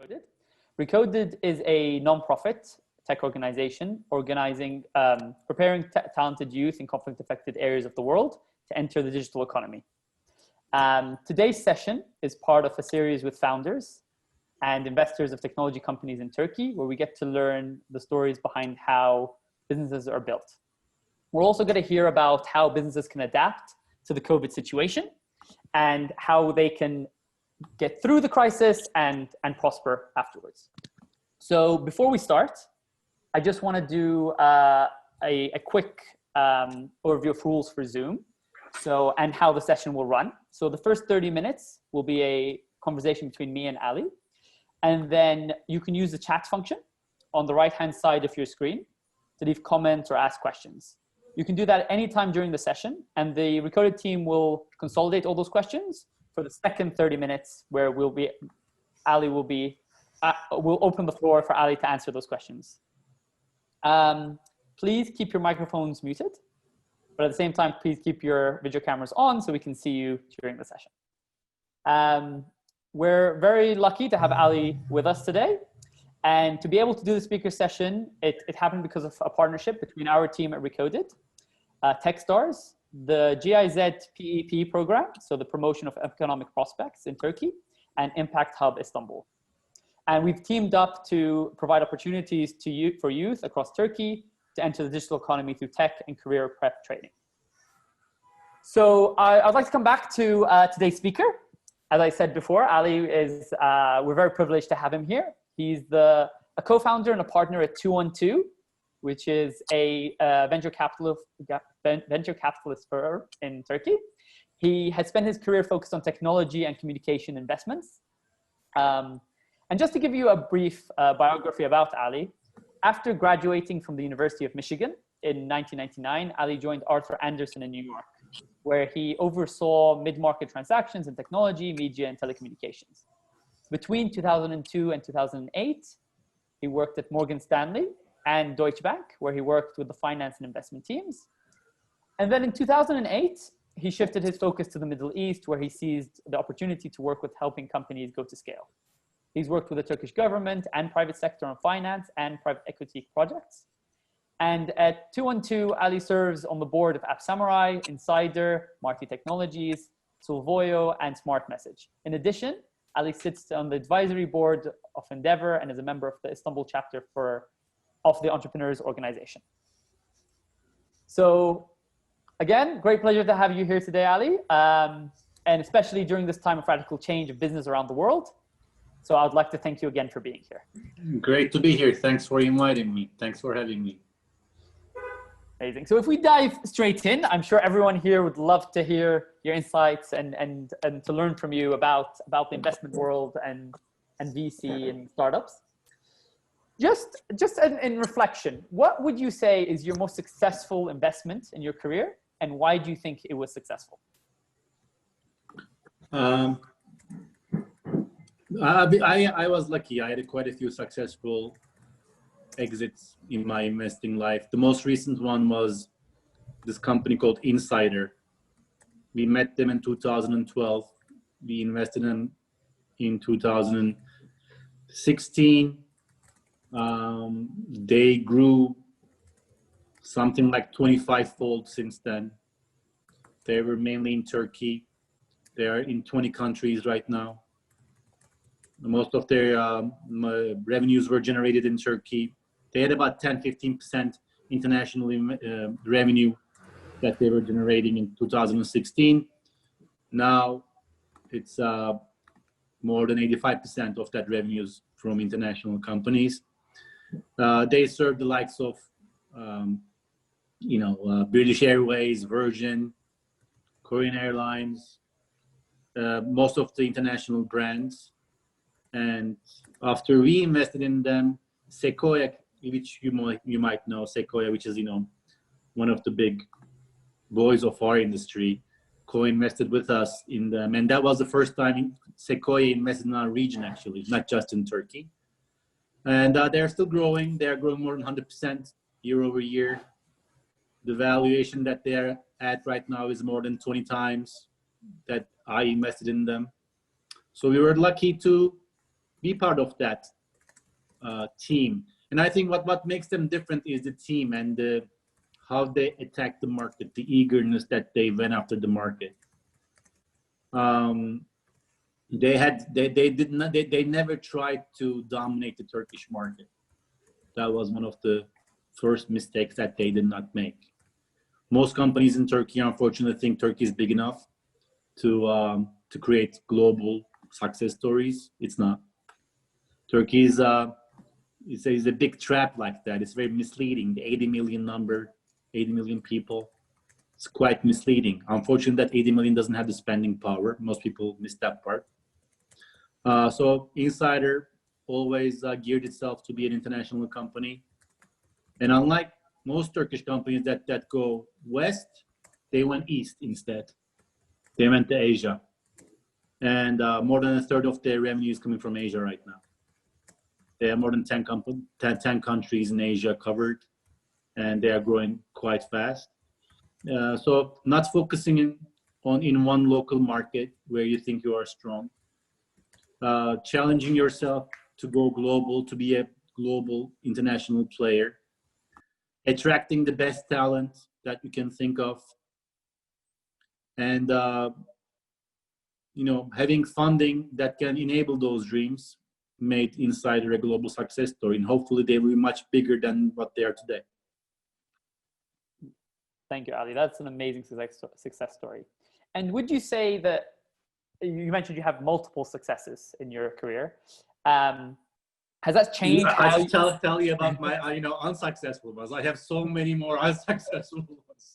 Recoded. Recoded is a non-profit tech organization preparing talented youth in conflict-affected areas of the world to enter the digital economy. Today's session is part of a series with founders and investors of technology companies in Turkey, where we get to learn the stories behind how businesses are built. We're also going to hear about how businesses can adapt to the COVID situation and how they can get through the crisis and prosper afterwards. So before we start, I just want to do a quick overview of rules for Zoom, and how the session will run. So the first 30 minutes will be a conversation between me and Ali. And then you can use the chat function on the right-hand side of your screen to leave comments or ask questions. You can do that anytime during the session, and the Recoded team will consolidate all those questions for the second 30 minutes, where we'll open the floor for Ali to answer those questions. Please keep your microphones muted, but at the same time, please keep your video cameras on so we can see you during the session. We're very lucky to have Ali with us today. And to be able to do the speaker session, it happened because of a partnership between our team at Recoded, Techstars, the GIZ PEP program, so the promotion of economic prospects in Turkey, and Impact Hub Istanbul. And we've teamed up to provide opportunities for youth across Turkey to enter the digital economy through tech and career prep training. So I'd like to come back to today's speaker. As I said before, Ali we're very privileged to have him here. He's a co-founder and a partner at 212, which is a venture capitalist firm in Turkey. He has spent his career focused on technology and communication investments. And just to give you a brief biography about Ali, after graduating from the University of Michigan in 1999, Ali joined Arthur Andersen in New York, where he oversaw mid-market transactions in technology, media, and telecommunications. Between 2002 and 2008, he worked at Morgan Stanley and Deutsche Bank, where he worked with the finance and investment teams. And then in 2008, he shifted his focus to the Middle East, where he seized the opportunity to work with helping companies go to scale. He's worked with the Turkish government and private sector on finance and private equity projects. And at 212, Ali serves on the board of App Samurai, Insider, Marti Technologies, Sulvoyo, and Smart Message. In addition, Ali sits on the advisory board of Endeavor and is a member of the Istanbul chapter of the Entrepreneurs Organization. So again, great pleasure to have you here today, Ali, and especially during this time of radical change of business around the world. So I'd like to thank you again for being here. Great to be here. Thanks for inviting me. Thanks for having me. Amazing. So if we dive straight in, I'm sure everyone here would love to hear your insights and to learn from you about the investment world and VC and startups. Just in reflection, what would you say is your most successful investment in your career, and why do you think it was successful? I was lucky. I had quite a few successful exits in my investing life. The most recent one was this company called Insider. We met them in 2012. We invested in 2016. They grew something like 25-fold since then. They were mainly in Turkey. They are in 20 countries right now. Most of their revenues were generated in Turkey. They had about 10-15% international revenue that they were generating in 2016. Now it's more than 85% of that revenues from international companies. They serve the likes of, British Airways, Virgin, Korean Airlines, most of the international brands. And after we invested in them, Sequoia, which you might know, Sequoia, which is one of the big boys of our industry, co-invested with us in them, and that was the first time Sequoia invested in our region, actually, not just in Turkey. And they're still growing. They're growing more than 100% year over year. The valuation that they're at right now is more than 20 times that I invested in them. So we were lucky to be part of that team. And I think what makes them different is the team and how they attack the market, the eagerness that they went after the market. They never tried to dominate the Turkish market. That was one of the first mistakes that they did not make. Most companies in Turkey, unfortunately, think Turkey is big enough to create global success stories. It's not. Turkey is a big trap like that. It's very misleading. The 80 million number, 80 million people, it's quite misleading. Unfortunately, that 80 million doesn't have the spending power. Most people miss that part. So Insider always geared itself to be an international company. And unlike most Turkish companies that go west, they went east instead. They went to Asia. And more than a third of their revenue is coming from Asia right now. They have more than 10 countries in Asia covered, and they are growing quite fast. So not focusing in one local market where you think you are strong. Challenging yourself to go global, to be a global international player. Attracting the best talent that you can think of. And having funding that can enable those dreams made Insider a global success story, and hopefully they will be much bigger than what they are today. Thank you, Ali. That's an amazing success story. And would you say that you mentioned you have multiple successes in your career? Has that changed? I just tell you about my unsuccessful ones. I have so many more unsuccessful ones.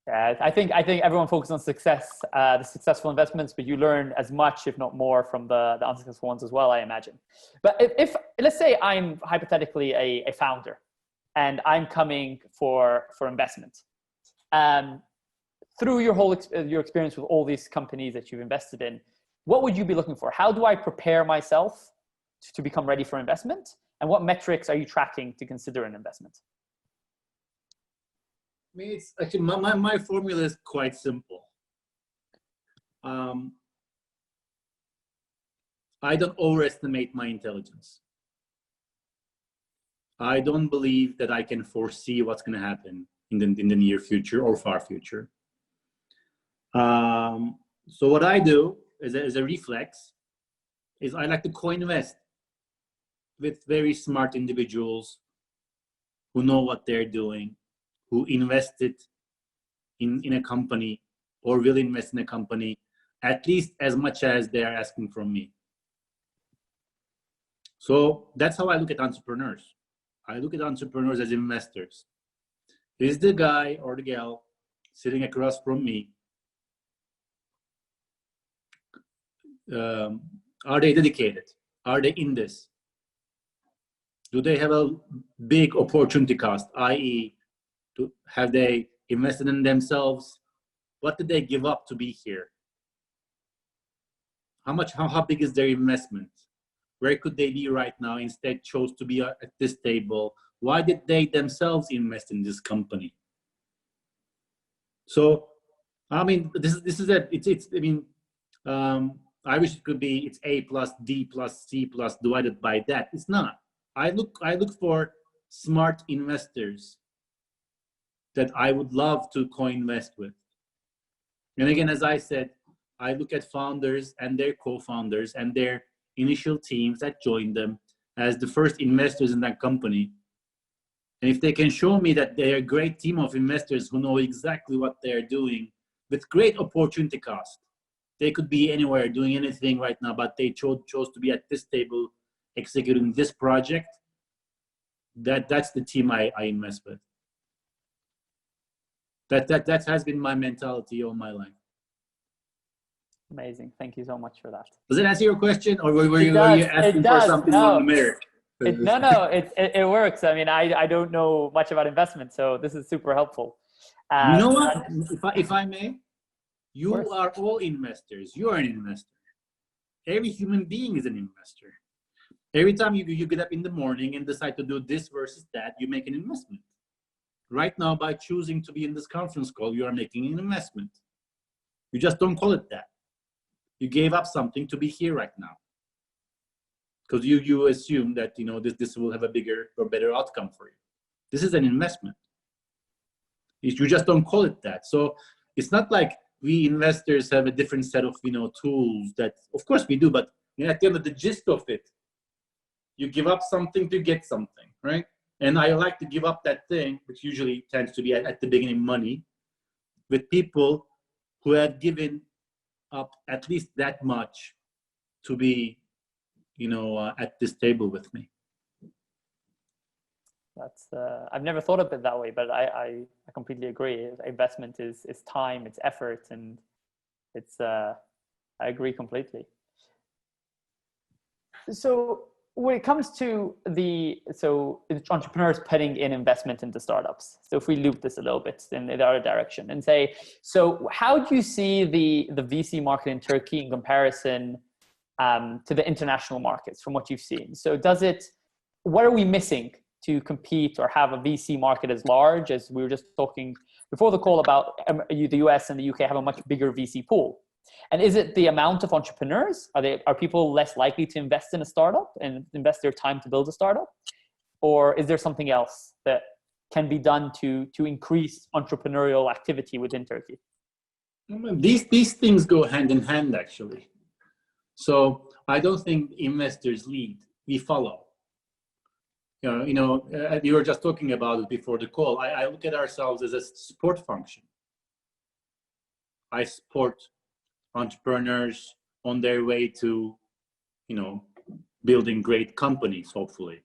Yeah, I think everyone focuses on success, the successful investments, but you learn as much, if not more, from the unsuccessful ones as well, I imagine. But if let's say I'm hypothetically a founder, and I'm coming for investment, through your experience with all these companies that you've invested in, what would you be looking for? How do I prepare myself to become ready for investment? And what metrics are you tracking to consider an investment? I mean, it's actually my formula is quite simple. I don't overestimate my intelligence. I don't believe that I can foresee what's going to happen in the near future or far future. So what I do as a reflex is I like to co-invest with very smart individuals who know what they're doing, who invested in a company or will invest in a company at least as much as they are asking from me. So that's how I look at entrepreneurs. I look at entrepreneurs as investors. Is the guy or the gal sitting across from me, are they dedicated? Are they in this? Do they have a big opportunity cost, i.e., have they invested in themselves? What did they give up to be here? How big is their investment? Where could they be right now? Instead chose to be at this table. Why did they themselves invest in this company? So, I mean, this is it. I wish it could be it's A plus D plus C plus divided by that. It's not. I look for smart investors that I would love to co-invest with. And again, as I said, I look at founders and their co-founders and their initial teams that joined them as the first investors in that company. And if they can show me that they're a great team of investors who know exactly what they're doing with great opportunity cost, they could be anywhere doing anything right now, but they chose to be at this table executing this project, that's the team I invest with. That has been my mentality all my life. Amazing. Thank you so much for that. Does it answer your question, or were you asking for something on the merit? It works. I mean, I don't know much about investment, so this is super helpful. You know what? If I may, you are all investors. You are an investor. Every human being is an investor. Every time you get up in the morning and decide to do this versus that, you make an investment. Right now, by choosing to be in this conference call, you are making an investment. You just don't call it that. You gave up something to be here right now. Because you assume that, you know, this will have a bigger or better outcome for you. This is an investment. You just don't call it that. So it's not like we investors have a different set of, you know, tools that, of course we do, but you know, at the end of the gist of it, you give up something to get something, right? And I like to give up that thing, which usually tends to be at the beginning money, with people who have given up at least that much to be, you know, at this table with me. That's I've never thought of it that way, but I completely agree. Investment is time, it's effort, and it's I agree completely. So when it comes to entrepreneurs putting in investment into startups, so if we loop this a little bit in the other direction and say, so how do you see the VC market in Turkey in comparison to the international markets from what you've seen? So what are we missing to compete or have a VC market as large as we were just talking before the call about the US and the UK have a much bigger VC pool? And is it the amount of entrepreneurs? Are people less likely to invest in a startup and invest their time to build a startup? Or is there something else that can be done to increase entrepreneurial activity within Turkey? These things go hand in hand, actually. So I don't think investors lead, we follow. You know, we were just talking about it before the call. I look at ourselves as a support function. I support entrepreneurs on their way to, you know, building great companies, hopefully.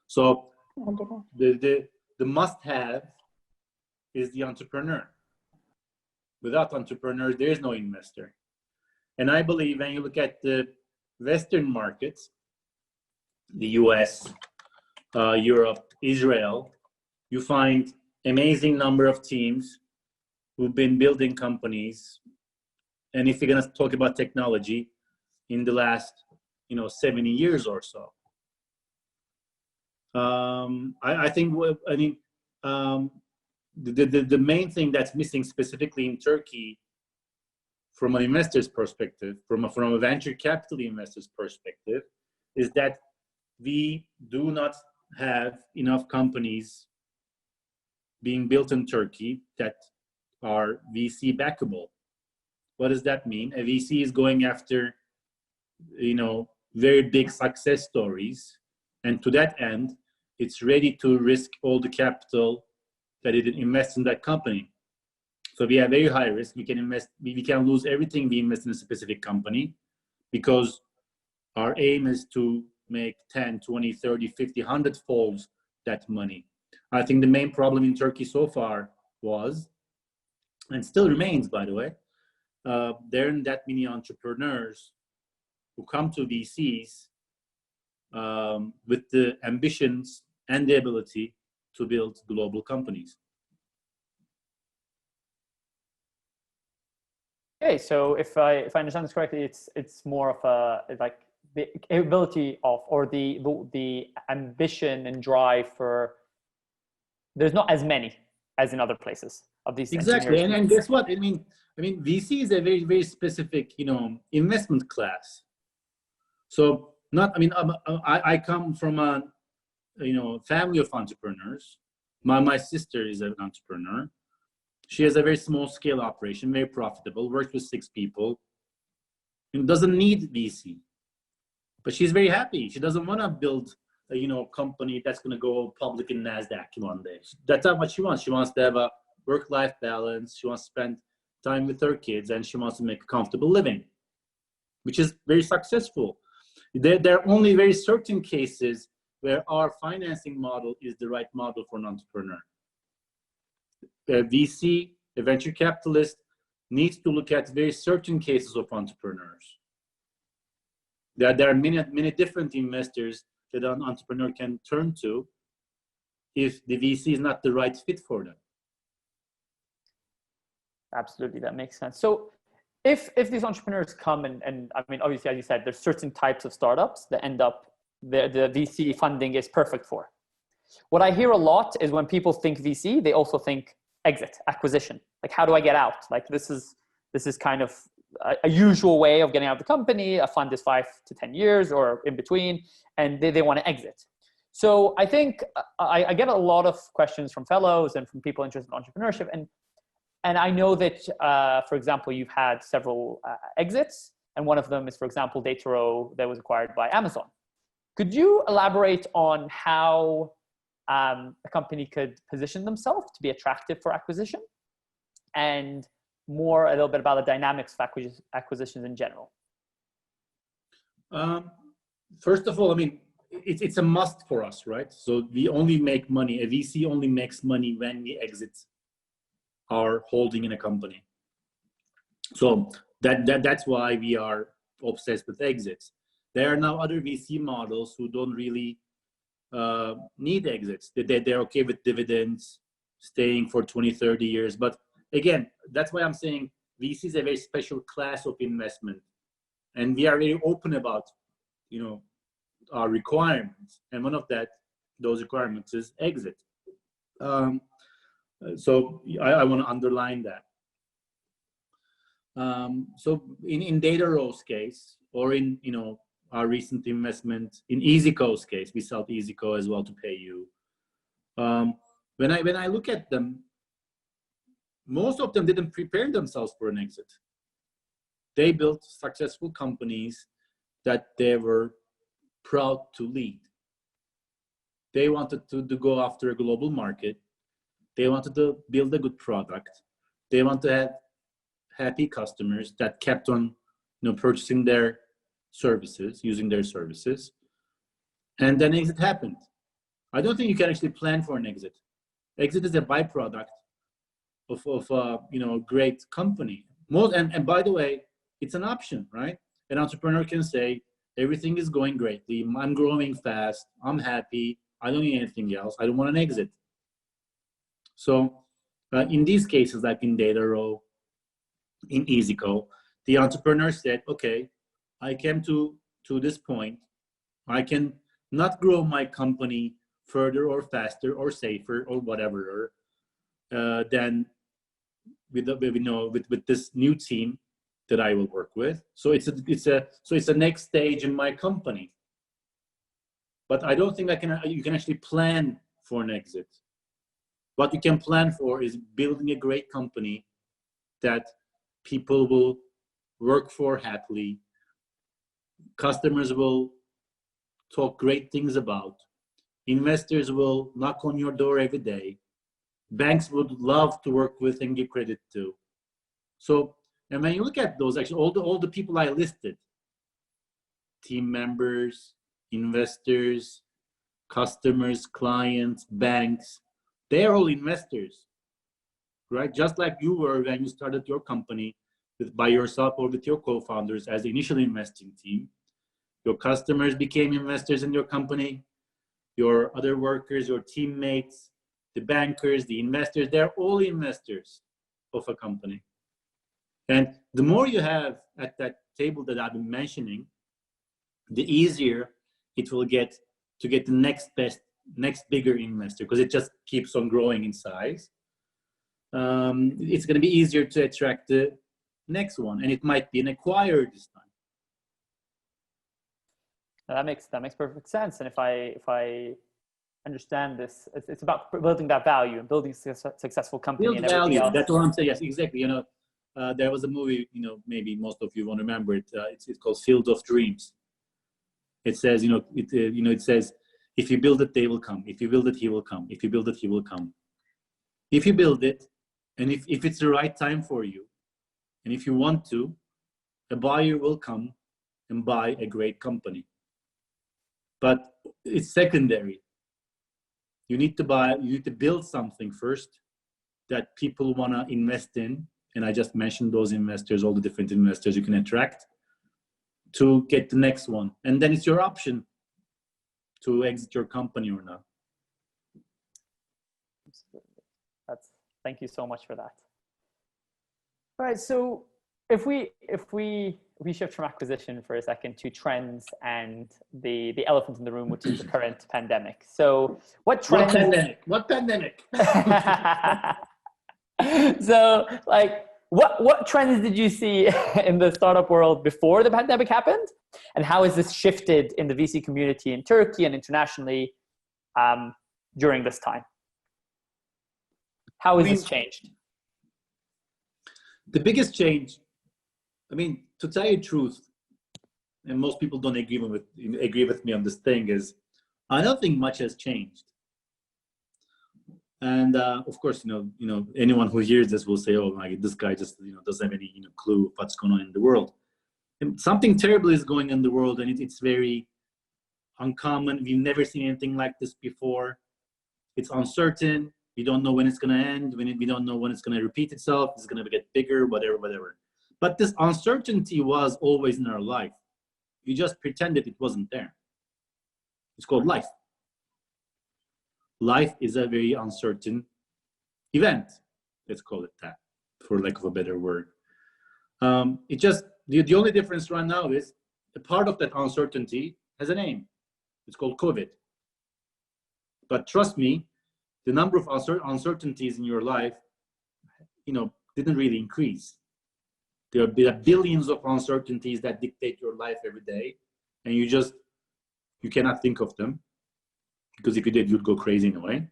So the must-have is the entrepreneur. Without entrepreneurs, there is no investor. And I believe when you look at the Western markets, the US, Europe, Israel, you find amazing number of teams who've been building companies. And if you're going to talk about technology in the last, you know, 70 years or so, I think, the main thing that's missing specifically in Turkey from an investor's perspective, from a venture capital investor's perspective, is that we do not have enough companies being built in Turkey that are VC backable. What does that mean? A VC is going after, you know, very big success stories, and to that end, it's ready to risk all the capital that it invests in that company. So we have very high risk. We can invest. We can lose everything we invest in a specific company, because our aim is to make 10, 20, 30, 50, 100 folds that money. I think the main problem in Turkey so far was, and still remains, by the way, there aren't that many entrepreneurs who come to VCs with the ambitions and the ability to build global companies. Okay, so if I understand this correctly, it's more of a like the ability of, or the ambition and drive for. There's not as many as in other places of these. Exactly, and guess what? I mean, VC is a very, very specific, you know, investment class. So I come from a, you know, family of entrepreneurs. My sister is an entrepreneur. She has a very small scale operation, very profitable, works with 6 people, and doesn't need VC. But she's very happy. She doesn't want to build a, you know, company that's going to go public in NASDAQ one day. That's not what she wants. She wants to have a work-life balance. She wants to spend time with her kids, and she wants to make a comfortable living, which is very successful. There are only very certain cases where our financing model is the right model for an entrepreneur. A VC, a venture capitalist, needs to look at very certain cases of entrepreneurs. There are many different investors that an entrepreneur can turn to if the VC is not the right fit for them. Absolutely, that makes sense. So if these entrepreneurs come and I mean, obviously, as you said, there's certain types of startups that end up the VC funding is perfect for. What I hear a lot is when people think VC, they also think exit, acquisition. Like, how do I get out? Like, this is kind of a usual way of getting out of the company. A fund is 5 to 10 years or in between, and they want to exit. So I think I get a lot of questions from fellows and from people interested in entrepreneurship. And I know that, for example, you've had several exits. And one of them is, for example, Dataro that was acquired by Amazon. Could you elaborate on how a company could position themselves to be attractive for acquisition? And more, a little bit about the dynamics of acquisitions in general. First of all, I mean, it's a must for us, right? So we only make money, a VC only makes money when we exit our holding in a company. So that's why we are obsessed with exits. There are now other VC models who don't really need exits. They're okay with dividends, staying for 20, 30 years. But again, that's why I'm saying VC is a very special class of investment. And we are very open about, our requirements. And one of those requirements is exit. So I want to underline that. So in Dataro's case, or in, our recent investment in EasyCo's case, we sold EasyCo as well to PayU. When I look at them, most of them didn't prepare themselves for an exit. They built successful companies that they were proud to lead. They wanted to go after a global market. They wanted to build a good product. They want to have happy customers that kept on, purchasing their services, using their services. And then exit happened. I don't think you can actually plan for an exit. Exit is a byproduct of a great company. And by the way, it's an option, right? An entrepreneur can say, everything is going greatly. I'm growing fast. I'm happy. I don't need anything else. I don't want an exit. So in these cases, like in Dataro, in EasyCo, the entrepreneur said, okay, I came to this point. I can not grow my company further or faster or safer or whatever than with this new team that I will work with. So it's a next stage in my company. But I don't think you can actually plan for an exit. What you can plan for is building a great company that people will work for happily. Customers will talk great things about. Investors will knock on your door every day. Banks would love to work with and give credit to. So, and when you look at those, actually all the people I listed, team members, investors, customers, clients, banks, they're all investors, right? Just like you were when you started your company by yourself or with your co-founders as the initial investing team. Your customers became investors in your company. Your other workers, your teammates, the bankers, the investors, they're all investors of a company. And the more you have at that table that I've been mentioning, the easier it will get to get the next bigger investor, because it just keeps on growing in size. It's going to be easier to attract the next one, and it might be an acquirer this time. That makes perfect sense. And if I understand this, it's about building that value and building a successful company. Build and everything value. else. That's what I'm saying. Yes, exactly. There was a movie, maybe most of you won't remember it. It's called Field of Dreams. It says, it says, if you build it, they will come. If you build it, he will come. If you build it, he will come. If you build it, and if it's the right time for you, and if you want to, a buyer will come and buy a great company. But it's secondary. You need to build something first that people want to invest in. And I just mentioned those investors, all the different investors you can attract to get the next one. And then it's your option to exit your company or not. Thank you so much for that. All right, so if we shift from acquisition for a second to trends and the elephant in the room, which is the current pandemic. So what trends? What pandemic? So, like, What trends did you see in the startup world before the pandemic happened, and how has this shifted in the VC community in Turkey and internationally during this time? How has this changed? The biggest change, I mean, to tell you the truth, and most people don't agree with me on this thing, is I don't think much has changed. And of course, anyone who hears this will say, "Oh my, this guy just doesn't have any clue of what's going on in the world." And something terrible is going on in the world, and it's very uncommon. We've never seen anything like this before. It's uncertain. We don't know when it's going to end. We don't know when it's going to repeat itself. It's going to get bigger, whatever. But this uncertainty was always in our life. You just pretended it wasn't there. It's called life. Life is a very uncertain event. Let's call it that, for lack of a better word. It just, the only difference right now is a part of that uncertainty has a name. It's called COVID. But trust me, the number of uncertainties in your life, didn't really increase. There are billions of uncertainties that dictate your life every day, and you cannot think of them, because if you did, you'd go crazy in a way.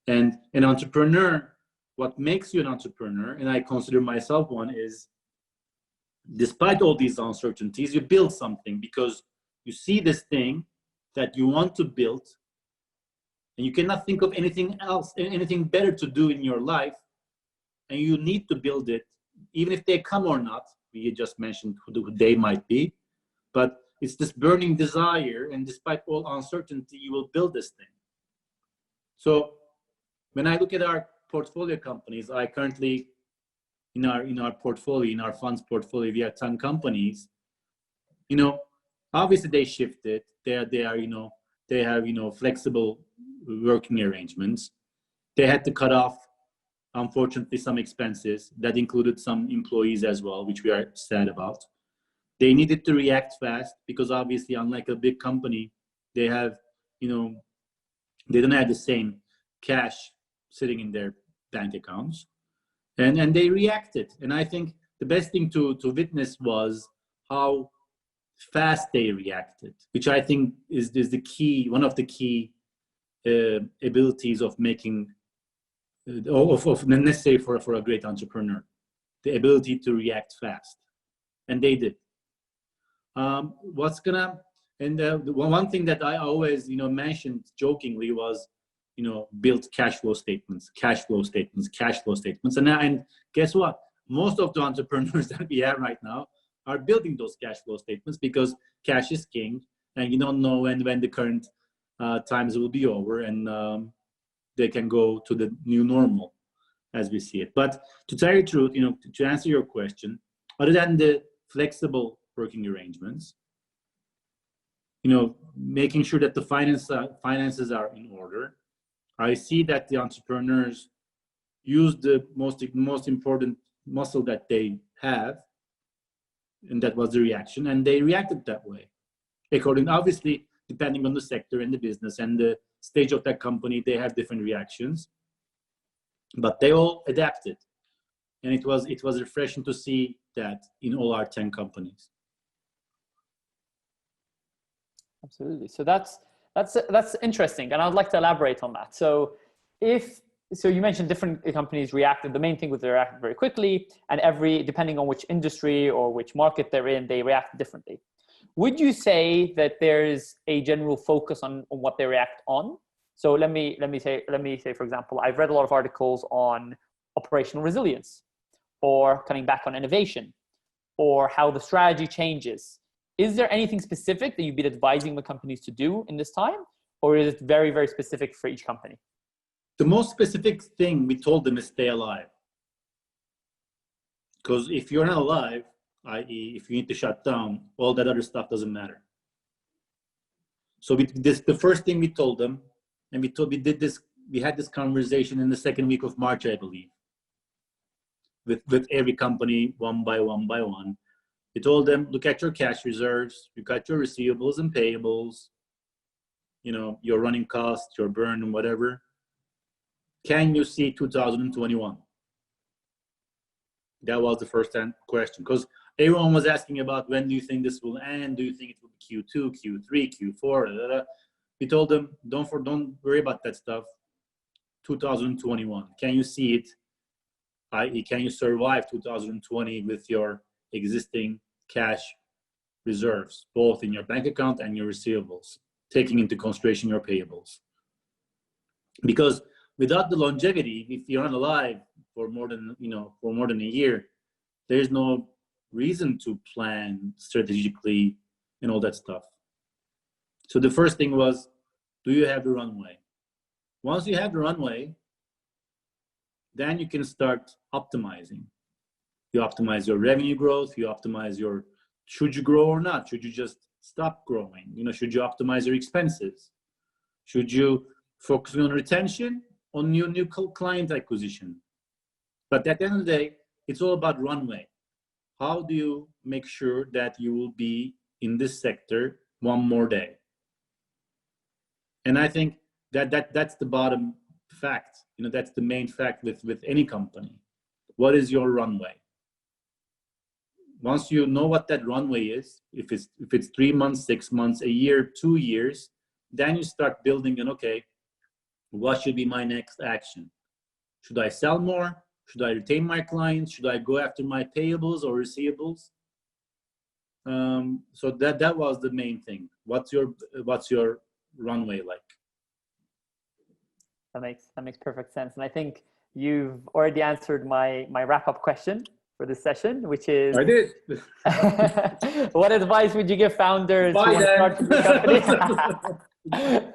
And an entrepreneur, what makes you an entrepreneur, and I consider myself one, is despite all these uncertainties, you build something because you see this thing that you want to build, and you cannot think of anything else, anything better to do in your life, and you need to build it, even if they come or not. We just mentioned who they might be, but it's this burning desire, and despite all uncertainty, you will build this thing. So when I look at our portfolio companies, I currently, in our portfolio, in our funds portfolio, we have 10 companies. Obviously they shifted. They have flexible working arrangements. They had to cut off, unfortunately, some expenses that included some employees as well, which we are sad about. They needed to react fast because obviously, unlike a big company, they have, they don't have the same cash sitting in their bank accounts, and they reacted. And I think the best thing to witness was how fast they reacted, which I think is the key, one of the key abilities of making, of necessary for a great entrepreneur, the ability to react fast, and they did. One thing that I always, mentioned jokingly was, build cash flow statements. And guess what? Most of the entrepreneurs that we have right now are building those cash flow statements because cash is king, and you don't know when the current times will be over, and they can go to the new normal as we see it. But to tell you the truth, to answer your question, other than the flexible working arrangements, making sure that the finances are in order, I see that the entrepreneurs use the most important muscle that they have, and that was the reaction, and they reacted that way. Obviously, depending on the sector and the business and the stage of that company, they have different reactions, but they all adapted, and it was refreshing to see that in all our 10 companies. Absolutely. So that's interesting, and I'd like to elaborate on that. So you mentioned different companies reacted. The main thing was they reacted very quickly, and depending on which industry or which market they're in, they react differently. Would you say that there's a general focus on what they react on? So let me say, for example, I've read a lot of articles on operational resilience, or cutting back on innovation, or how the strategy changes. Is there anything specific that you'd be advising the companies to do in this time, or is it very, very specific for each company? The most specific thing we told them is stay alive. Because if you're not alive, i.e. if you need to shut down, all that other stuff doesn't matter. So the first thing we told them, and we had this conversation in the second week of March, I believe, with every company one by one. We told them, look at your cash reserves, you got your receivables and payables, your running costs, your burn and whatever. Can you see 2021? That was the first question, because everyone was asking about when do you think this will end? Do you think it will be Q2, Q3, Q4? We told them, don't worry about that stuff. 2021. Can you see it? Can you survive 2020 with your existing cash reserves, both in your bank account and your receivables, taking into consideration your payables? Because without the longevity, if you're not alive for more than a year, there's no reason to plan strategically and all that stuff. So the first thing was, do you have the runway? Once you have the runway, then you can start optimizing. You optimize your revenue growth, you optimize your, should you grow or not? Should you just stop growing? Should you optimize your expenses? Should you focus on retention, on new client acquisition? But at the end of the day, it's all about runway. How do you make sure that you will be in this sector one more day? And I think that's the bottom fact. That's the main fact with any company. What is your runway? Once you know what that runway is, if it's 3 months, 6 months, a year, 2 years, then you start building an, okay, what should be my next action? Should I sell more? Should I retain my clients? Should I go after my payables or receivables? So that was the main thing. What's your runway like? That makes perfect sense. And I think you've already answered my wrap-up question for this session, which is, I did. what advice would you give founders who want to start a company?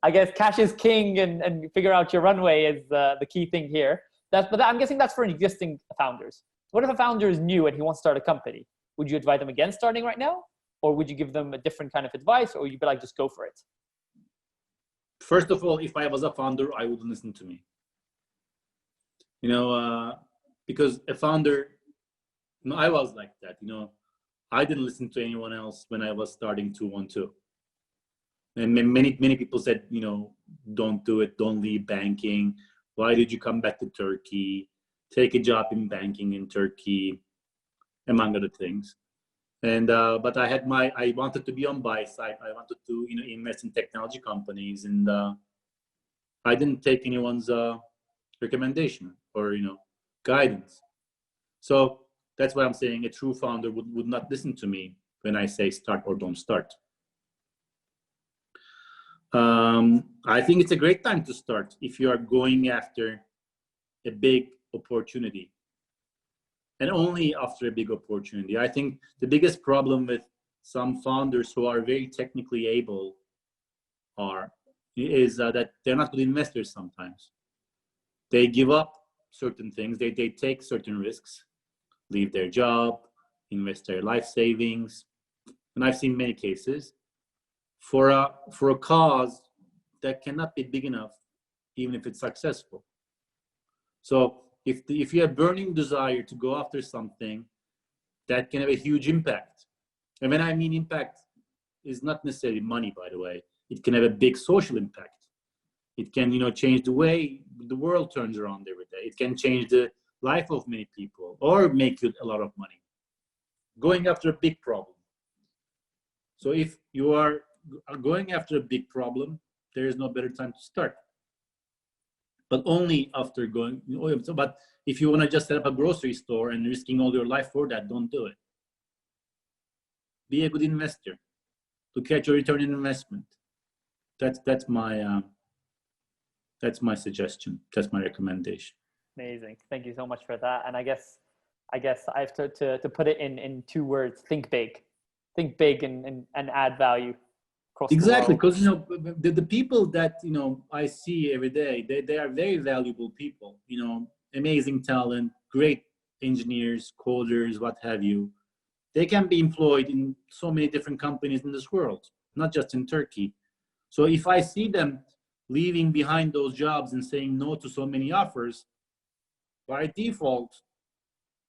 I guess cash is king, and figure out your runway is the key thing here. But I'm guessing that's for existing founders. What if a founder is new and he wants to start a company? Would you advise them against starting right now? Or would you give them a different kind of advice? Or would you be like, just go for it? First of all, if I was a founder, I wouldn't listen to me. Because a founder, I was like that. I didn't listen to anyone else when I was starting 212. And many people said, don't do it, don't leave banking. Why did you come back to Turkey? Take a job in banking in Turkey, among other things. And but I wanted to be on buy side. I wanted to invest in technology companies, and I didn't take anyone's recommendation or guidance. So that's why I'm saying a true founder would not listen to me when I say start or don't start. I think it's a great time to start if you are going after a big opportunity. And only after a big opportunity. I think the biggest problem with some founders who are very technically able is that they're not good investors sometimes. They give up certain things. They take certain risks, leave their job, invest their life savings. And I've seen many cases for a cause that cannot be big enough, even if it's successful. So if you have burning desire to go after something that can have a huge impact, and when I mean impact is not necessarily money, by the way, it can have a big social impact. It can, change the way the world turns around every day. It can change the life of many people or make you a lot of money. Going after a big problem. So if you are going after a big problem, there is no better time to start. But only after going. But if you want to just set up a grocery store and risking all your life for that, don't do it. Be a good investor to catch your return on investment. That's my suggestion. That's my recommendation. Amazing. Thank you so much for that. And I guess I have to put it in 2 words. Think big. Think big and add value. Exactly, because the people that I see every day, they are very valuable people. Amazing talent, great engineers, coders, what have you. They can be employed in so many different companies in this world, not just in Turkey. So if I see them leaving behind those jobs and saying no to so many offers, by default,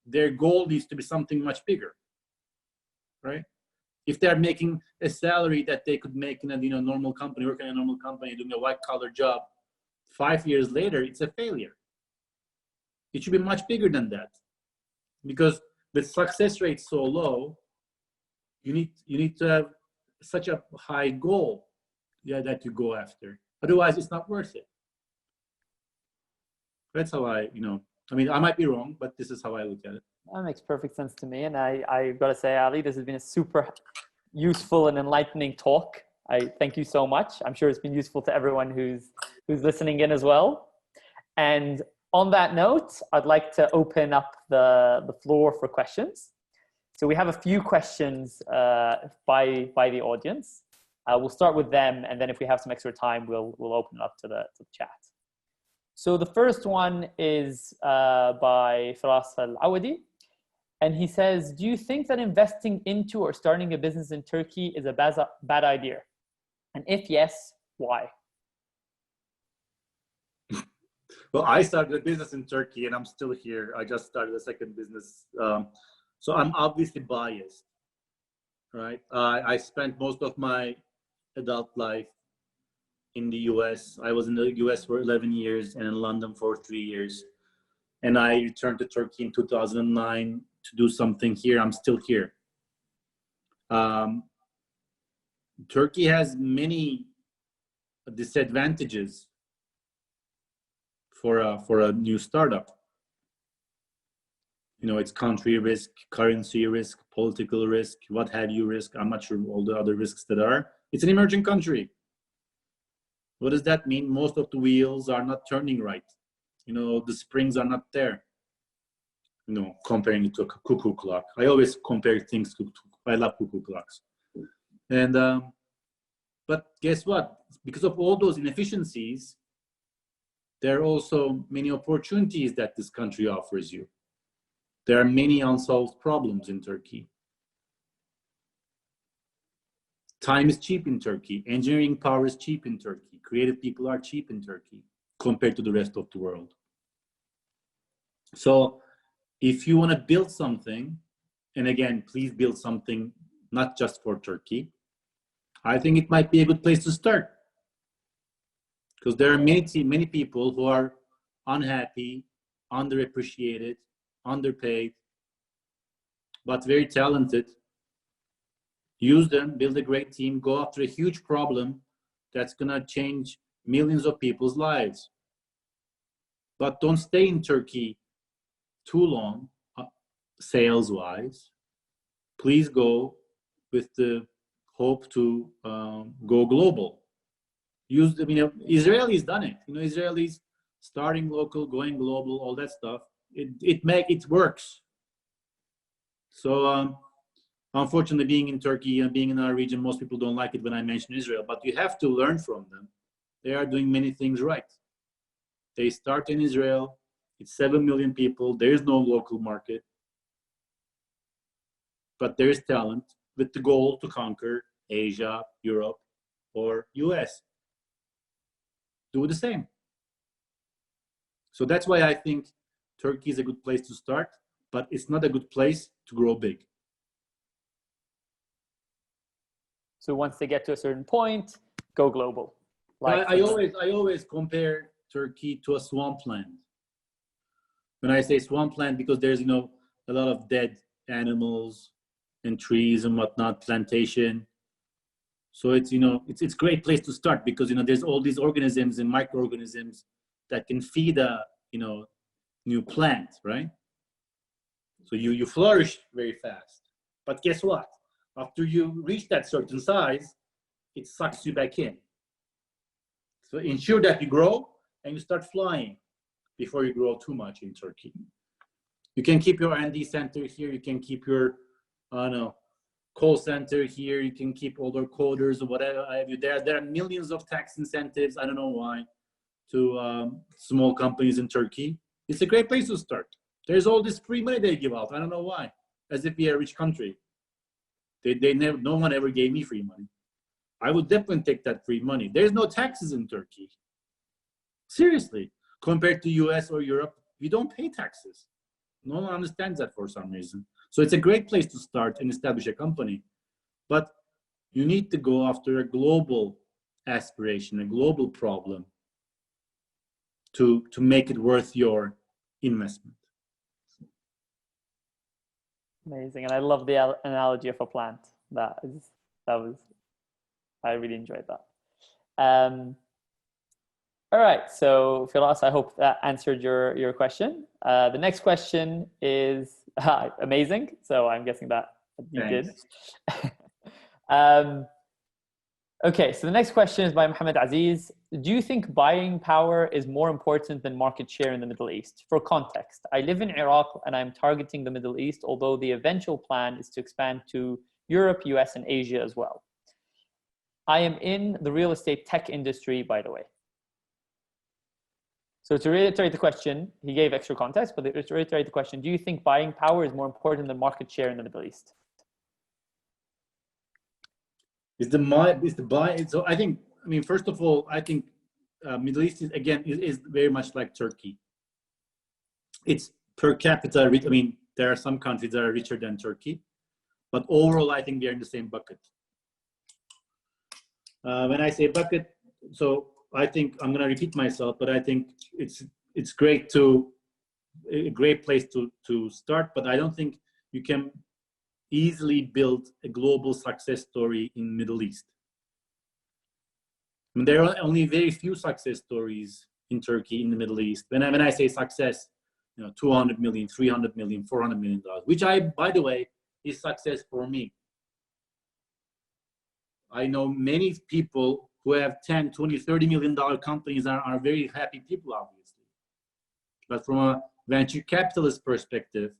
their goal needs to be something much bigger, right? If they're making a salary that they could make in a normal company, working in a normal company, doing a white-collar job, 5 years later, it's a failure. It should be much bigger than that. because the success rate so low, you need to have such a high goal, that you go after. Otherwise, it's not worth it. That's how I mean, I might be wrong, but this is how I look at it. That makes perfect sense to me. And I got to say, Ali, this has been a super useful and enlightening talk. I thank you so much. I'm sure it's been useful to everyone who's listening in as well. And on that note, I'd like to open up the floor for questions. So we have a few questions by the audience. We'll start with them, and then if we have some extra time, we'll open it up to the chat. So the first one is by Firas Al-Awadi, and he says, do you think that investing into or starting a business in Turkey is a bad idea? And if yes, why? Well, I started a business in Turkey and I'm still here. I just started a second business. So I'm obviously biased, right? I spent most of my adult life in the US. I was in the US for 11 years and in London for 3 years. And I returned to Turkey in 2009 to do something here. I'm still here. Turkey has many disadvantages for a new startup. It's country risk, currency risk, political risk, what have you risk. I'm not sure all the other risks that are. It's an emerging country. What does that mean? Most of the wheels are not turning right. The springs are not there. Comparing it to a cuckoo clock. I always compare things to I love cuckoo clocks. And but guess what? Because of all those inefficiencies, there are also many opportunities that this country offers you. There are many unsolved problems in Turkey. Time is cheap in Turkey. Engineering power is cheap in Turkey. Creative people are cheap in Turkey compared to the rest of the world. So if you want to build something, and again, please build something not just for Turkey, I think it might be a good place to start. Because there are many people who are unhappy, underappreciated, underpaid, but very talented. Use them, build a great team, go after a huge problem that's gonna change millions of people's lives. But don't stay in Turkey too long, sales-wise. Please go with the hope to go global. Israelis done it. Israelis starting local, going global, all that stuff. It works. So unfortunately, being in Turkey and being in our region, most people don't like it when I mention Israel. But you have to learn from them. They are doing many things right. They start in Israel. It's 7 million people. There is no local market, but there is talent with the goal to conquer Asia, Europe, or US. Do the same. So that's why I think Turkey is a good place to start, but it's not a good place to grow big. So once they get to a certain point, go global. I always compare Turkey to a swampland. When I say swampland, because there's a lot of dead animals and trees and whatnot, plantation. So it's it's a great place to start because there's all these organisms and microorganisms that can feed a new plant, right? So you flourish very fast. But guess what? After you reach that certain size, it sucks you back in. So ensure that you grow and you start flying before you grow too much in Turkey. You can keep your R&D center here. You can keep your call center here. You can keep all their coders or whatever. There are millions of tax incentives. I don't know why to small companies in Turkey. It's a great place to start. There's all this free money they give out. I don't know why. As if we are a rich country. No one ever gave me free money. I would definitely take that free money. There's no taxes in Turkey. Seriously, compared to US or Europe, we don't pay taxes. No one understands that for some reason. So it's a great place to start and establish a company. But you need to go after a global aspiration, a global problem to make it worth your investment. Amazing. And I love the analogy of a plant. That was, I really enjoyed that. All right. So Firas, I hope that answered your question. The next question is amazing. So I'm guessing that you did. Okay. So the next question is by Mohammed Aziz. Do you think buying power is more important than market share in the Middle East? For context, I live in Iraq and I'm targeting the Middle East, although the eventual plan is to expand to Europe, US, and Asia as well. I am in the real estate tech industry, by the way. So to reiterate the question, he gave extra context, but to reiterate the question, do you think buying power is more important than market share in the Middle East? So I think, first of all, I think Middle East is very much like Turkey. It's per capita. There are some countries that are richer than Turkey, but overall, I think they're in the same bucket. When I say bucket, so I think I'm going to repeat myself, but I think it's a great place to start. But I don't think you can easily build a global success story in Middle East. There are only very few success stories in Turkey, in the Middle East. When I say success, 200 million, 300 million, $400 million, which by the way, is success for me. I know many people who have 10, 20, $30 million companies are very happy people, obviously. But from a venture capitalist perspective,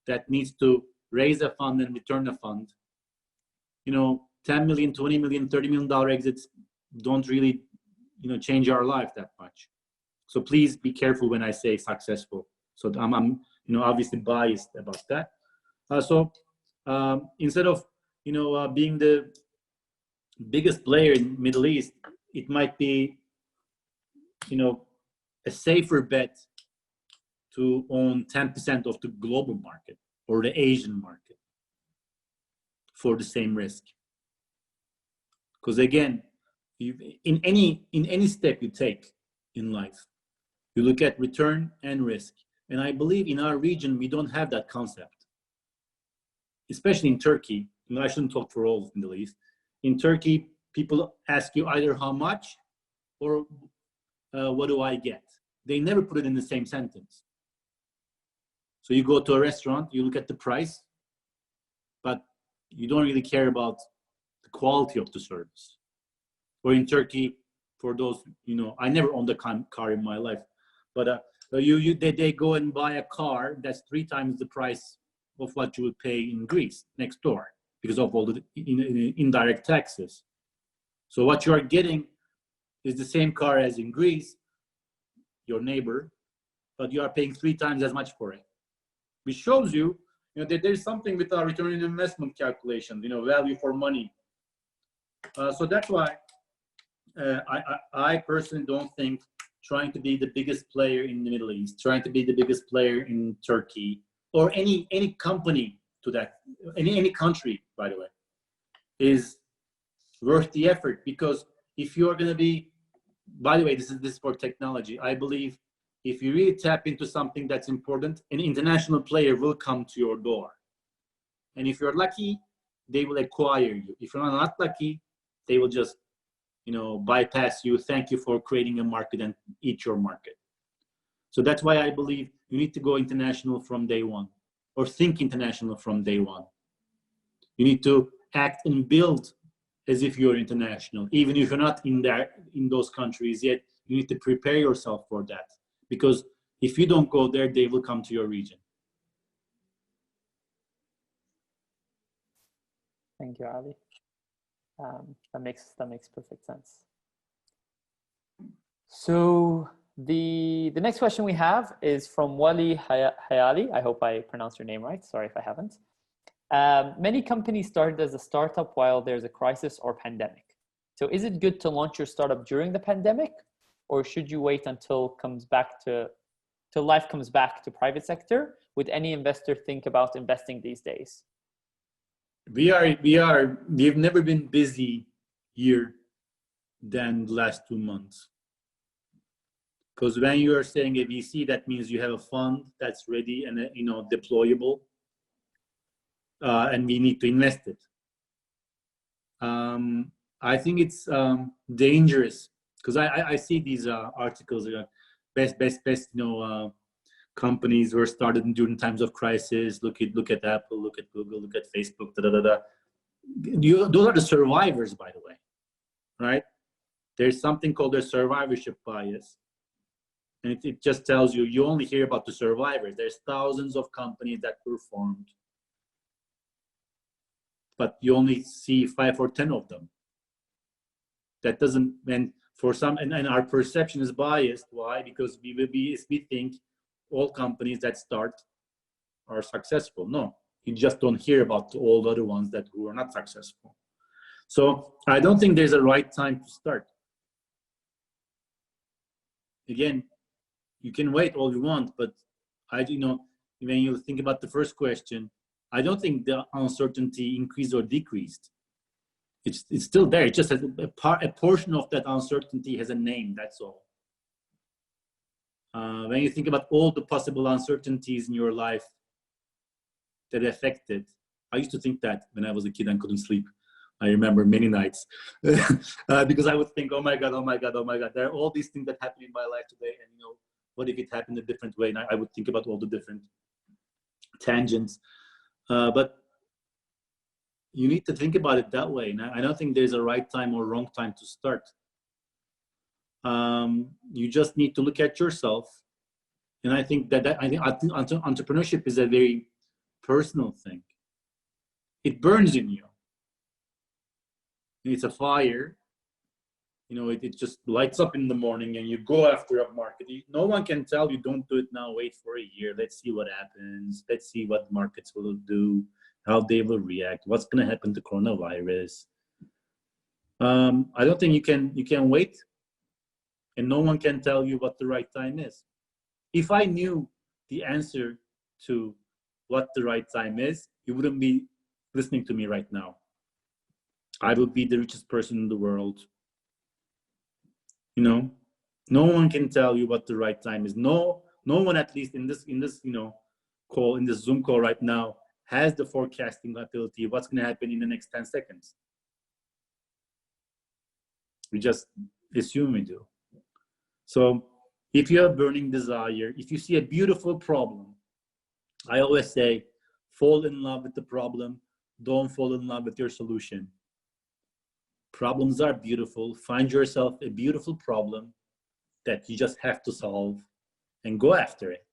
that needs to raise a fund and return a fund, 10 million, 20 million, $30 million exits don't really, change our life that much. So please be careful when I say successful. So I'm obviously biased about that. Instead of, being the biggest player in Middle East, it might be, a safer bet to own 10% of the global market or the Asian market for the same risk. Because again, in any step you take in life, you look at return and risk. And I believe in our region, we don't have that concept, especially in Turkey. I shouldn't talk for all of the Middle East. In Turkey, people ask you either how much or what do I get? They never put it in the same sentence. So you go to a restaurant, you look at the price, but you don't really care about the quality of the service. Or in Turkey, for those, I never owned a car in my life, but they go and buy a car that's 3 times the price of what you would pay in Greece next door because of all the indirect taxes. So what you are getting is the same car as in Greece, your neighbor, but you are paying 3 times as much for it, which shows you, that there's something with our return on investment calculation, value for money. So that's why I personally don't think trying to be the biggest player in the Middle East, trying to be the biggest player in Turkey, or any company to that, any country, by the way, is worth the effort. Because if you're going to be, by the way, this is for technology. I believe if you really tap into something that's important, an international player will come to your door. And if you're lucky, they will acquire you. If you're not lucky, they will just, bypass you. Thank you for creating a market and eat your market. So that's why I believe you need to go international from day one, or think international from day one. You need to act and build as if you're international, even if you're not in those countries yet. You need to prepare yourself for that, because if you don't go there, they will come to your region. Thank you, Ali. That makes perfect sense. So the next question we have is from Wali Hayali. I hope I pronounced your name right. Sorry if I haven't. Many companies started as a startup while there's a crisis or pandemic. So is it good to launch your startup during the pandemic, or should you wait until life comes back to private sector? Would any investor think about investing these days? We've never been busy year than the last 2 months. Because when you are saying a VC, that means you have a fund that's ready and deployable. and we need to invest it. I think it's dangerous because I see these articles, best companies were started during times of crisis. Look at Apple, look at Google, look at Facebook, those are the survivors, by the way, right? There's something called the survivorship bias. And it just tells you only hear about the survivors. There's thousands of companies that were formed, but you only see 5 or 10 of them. That doesn't, and for some, and our perception is biased. Why? Because we think all companies that start are successful. No, you just don't hear about all the other ones who are not successful. So I don't think there's a right time to start. Again, you can wait all you want, but when you think about the first question, I don't think the uncertainty increased or decreased. It's still there. It just has a portion of that uncertainty has a name. That's all. When you think about all the possible uncertainties in your life that affected, I used to think that when I was a kid and couldn't sleep. I remember many nights because I would think, oh my God, there are all these things that happen in my life today, and what if it happened a different way? And I would think about all the different tangents, but you need to think about it that way. And I don't think there's a right time or wrong time to start. You just need to look at yourself, and I think I think entrepreneurship is a very personal thing. It burns in you. It's a fire. It just lights up in the morning, and you go after a market. No one can tell you, don't do it now, wait for a year. Let's see what happens. Let's see what markets will do, how they will react, what's going to happen to coronavirus. I don't think you can wait, and no one can tell you what the right time is. If I knew the answer to what the right time is, you wouldn't be listening to me right now. I would be the richest person in the world. No one can tell you what the right time is. No one, at least in this call, in this Zoom call right now, has the forecasting ability of what's going to happen in the next 10 seconds. We just assume we do. So if you have a burning desire, if you see a beautiful problem, I always say, fall in love with the problem. Don't fall in love with your solution. Problems are beautiful. Find yourself a beautiful problem that you just have to solve and go after it.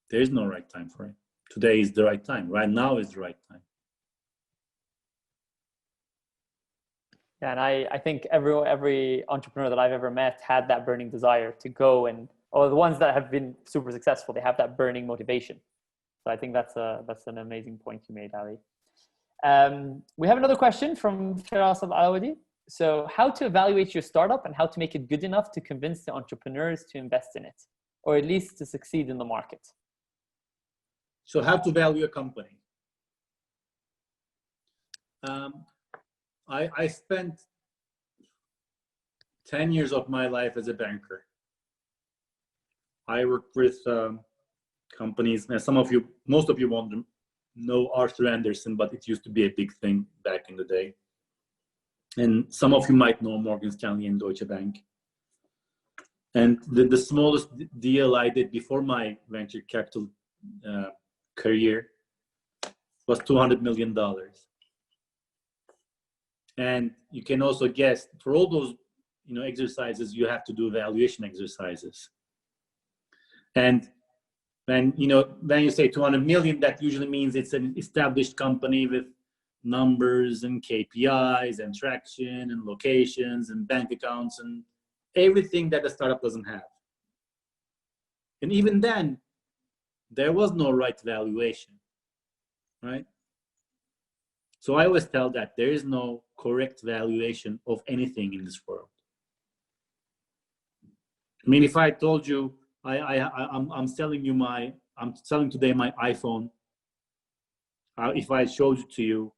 There is no right time for it. Today is the right time. Right now is the right time. Yeah, and I think every entrepreneur that I've ever met had that burning desire to go, or the ones that have been super successful, they have that burning motivation. So I think that's an amazing point you made, Ali. We have another question from Firas Al-Awadi. So how to evaluate your startup and how to make it good enough to convince the entrepreneurs to invest in it, or at least to succeed in the market? So how to value a company? I spent 10 years of my life as a banker. I worked with companies, and most of you won't know Arthur Andersen, but it used to be a big thing back in the day. And some of you might know Morgan Stanley and Deutsche Bank. And the smallest deal I did before my venture capital career was $200 million. And you can also guess, for all those exercises, you have to do valuation exercises. And when you say 200 million, that usually means it's an established company with numbers and KPIs and traction and locations and bank accounts and everything that a startup doesn't have. And even then, there was no right valuation, right? So I always tell that there is no correct valuation of anything in this world. I mean, if I told you I'm selling today my iPhone, if I showed it to you,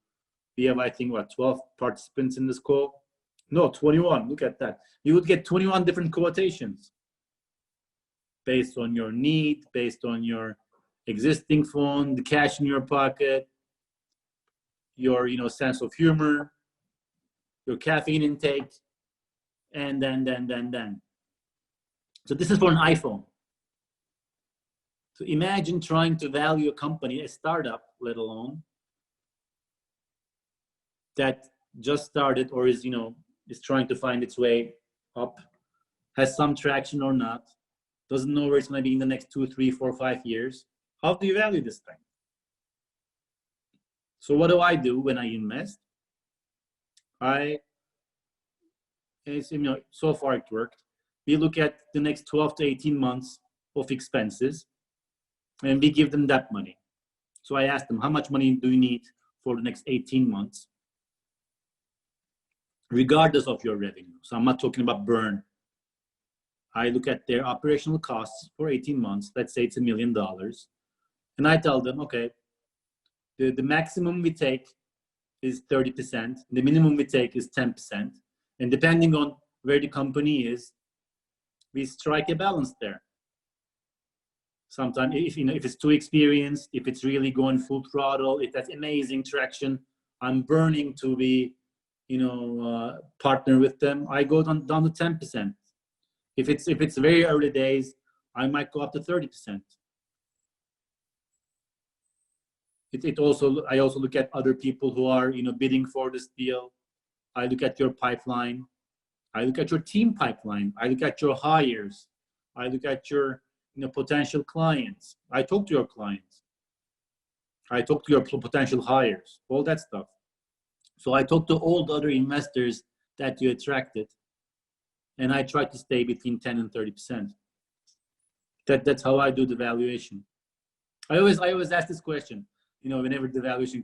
we have, I think, 12 participants in this call? No, 21. Look at that. You would get 21 different quotations based on your need, based on your existing phone, the cash in your pocket, your sense of humor, your caffeine intake, and then. So this is for an iPhone. So imagine trying to value a company, a startup, let alone that just started or is trying to find its way up, has some traction or not, doesn't know where it's going to be in the next 2, 3, 4, 5 years. How do you value this thing? So what do I do when I invest? So far it worked. We look at the next 12 to 18 months of expenses, and we give them that money. So I ask them, how much money do you need for the next 18 months? Regardless of your revenue. So I'm not talking about burn. I look at their operational costs for 18 months. Let's say it's $1 million. And I tell them, okay, the maximum we take is 30%. The minimum we take is 10%. And depending on where the company is, we strike a balance there. Sometimes if it's too experienced, if it's really going full throttle, if that's amazing traction, I'm burning to be, partner with them. I go down to 10%. If it's very early days, I might go up to 30%. I also look at other people who are bidding for this deal. I look at your pipeline. I look at your team pipeline. I look at your hires. I look at your potential clients. I talk to your clients. I talk to your potential hires. All that stuff. So I talk to all the other investors that you attracted, and I try to stay between 10 and 30%. That's how I do the valuation. I always ask this question. Whenever the valuation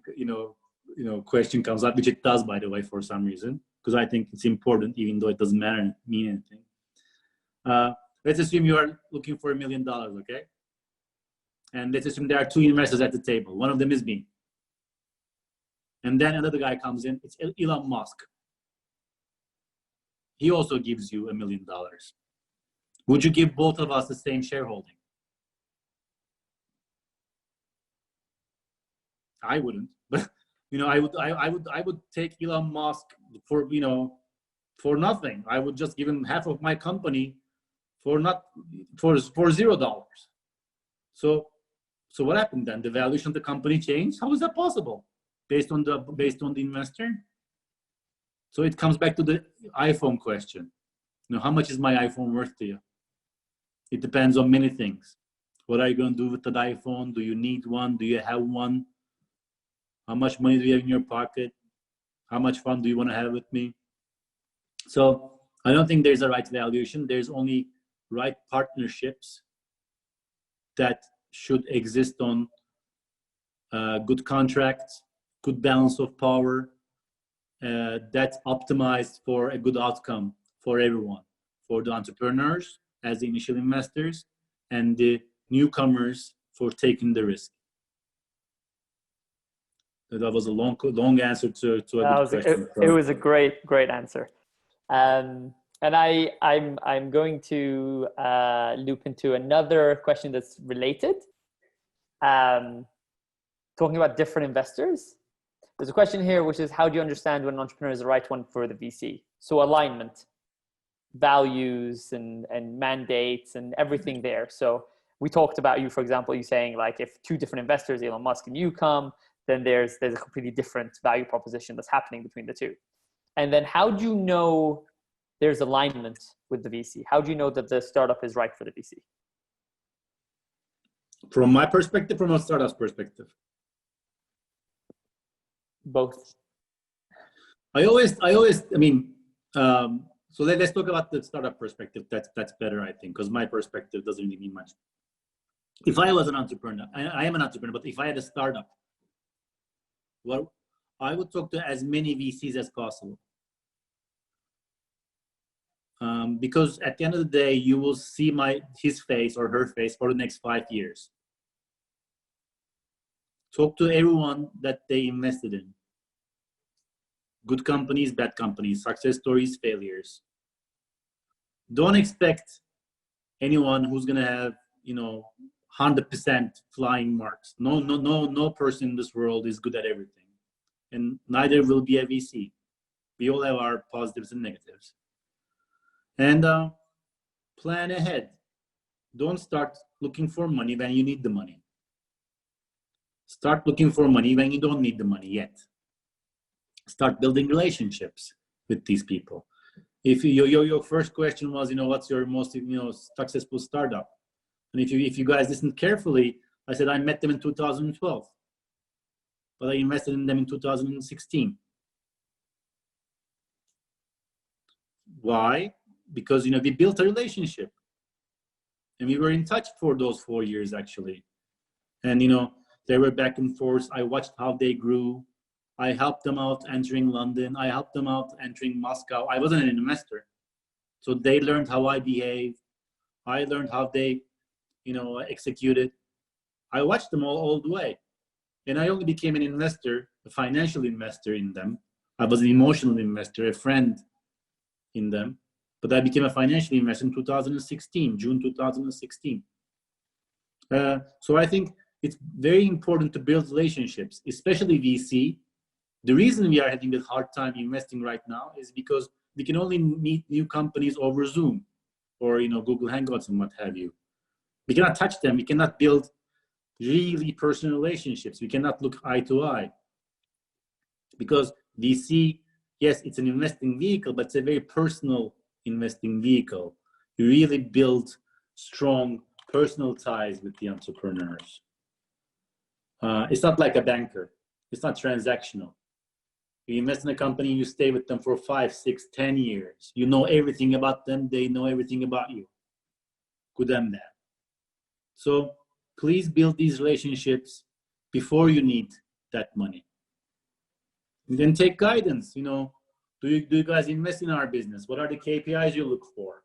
question comes up, which it does, by the way, for some reason, because I think it's important, even though it doesn't mean anything. Let's assume you are looking for $1 million, okay? And let's assume there are 2 investors at the table. One of them is me. And then another guy comes in. It's Elon Musk. He also gives you $1 million. Would you give both of us the same shareholding? I wouldn't, but I would take Elon Musk for nothing. I would just give him half of my company for $0. So what happened then? The valuation of the company changed. How is that possible? Based on the investor. So it comes back to the iPhone question. How much is my iPhone worth to you? It depends on many things. What are you going to do with that iPhone? Do you need one? Do you have one? How much money do you have in your pocket? How much fun do you want to have with me? So I don't think there's a right valuation. There's only right partnerships that should exist on good contracts, good balance of power, that's optimized for a good outcome for everyone, for the entrepreneurs as the initial investors and the newcomers for taking the risk. That was a long answer to a good question. It was a great answer. And I'm going to loop into another question that's related. Talking about different investors. There's a question here, which is, how do you understand when an entrepreneur is the right one for the VC? So alignment, values and mandates and everything there. So we talked about you, for example, you saying like if 2 different investors, Elon Musk and you come, then there's a completely different value proposition that's happening between the 2. And then how do you know there's alignment with the VC? How do you know that the startup is right for the VC? From my perspective, from a startup's perspective? Both. So let's talk about the startup perspective. That's better, I think, because my perspective doesn't really mean much. If I was an entrepreneur, I am an entrepreneur, but if I had a startup, well, I would talk to as many VCs as possible. Because at the end of the day, you will see his face or her face for the next 5 years. Talk to everyone that they invested in. Good companies, bad companies, success stories, failures. Don't expect anyone who's going to have, 100% flying marks. No person in this world is good at everything, and neither will be a VC. We all have our positives and negatives. And plan ahead. Don't start looking for money when you need the money. Start looking for money when you don't need the money yet. Start building relationships with these people. If your first question was, what's your most successful startup? And if you guys listened carefully, I said I met them in 2012, but I invested in them in 2016. Why? Because we built a relationship, and we were in touch for those 4 years actually. And they were back and forth. I watched how they grew. I helped them out entering London. I helped them out entering Moscow. I wasn't an investor, so they learned how I behave. I learned how they executed. I watched them all the way, and I only became an investor, a financial investor in them. I was an emotional investor, a friend in them, but I became a financial investor in 2016, June 2016. So I think it's very important to build relationships, especially VC. The reason we are having a hard time investing right now is because we can only meet new companies over Zoom or Google Hangouts and what have you. We cannot touch them. We cannot build really personal relationships. We cannot look eye to eye. Because VC, yes, it's an investing vehicle, but it's a very personal investing vehicle. You really build strong personal ties with the entrepreneurs. It's not like a banker. It's not transactional. You invest in a company, you stay with them for 5, 6, 10 years. You know everything about them. They know everything about you. Good and bad. So please build these relationships before you need that money. And then take guidance. Do you guys invest in our business? What are the KPIs you look for?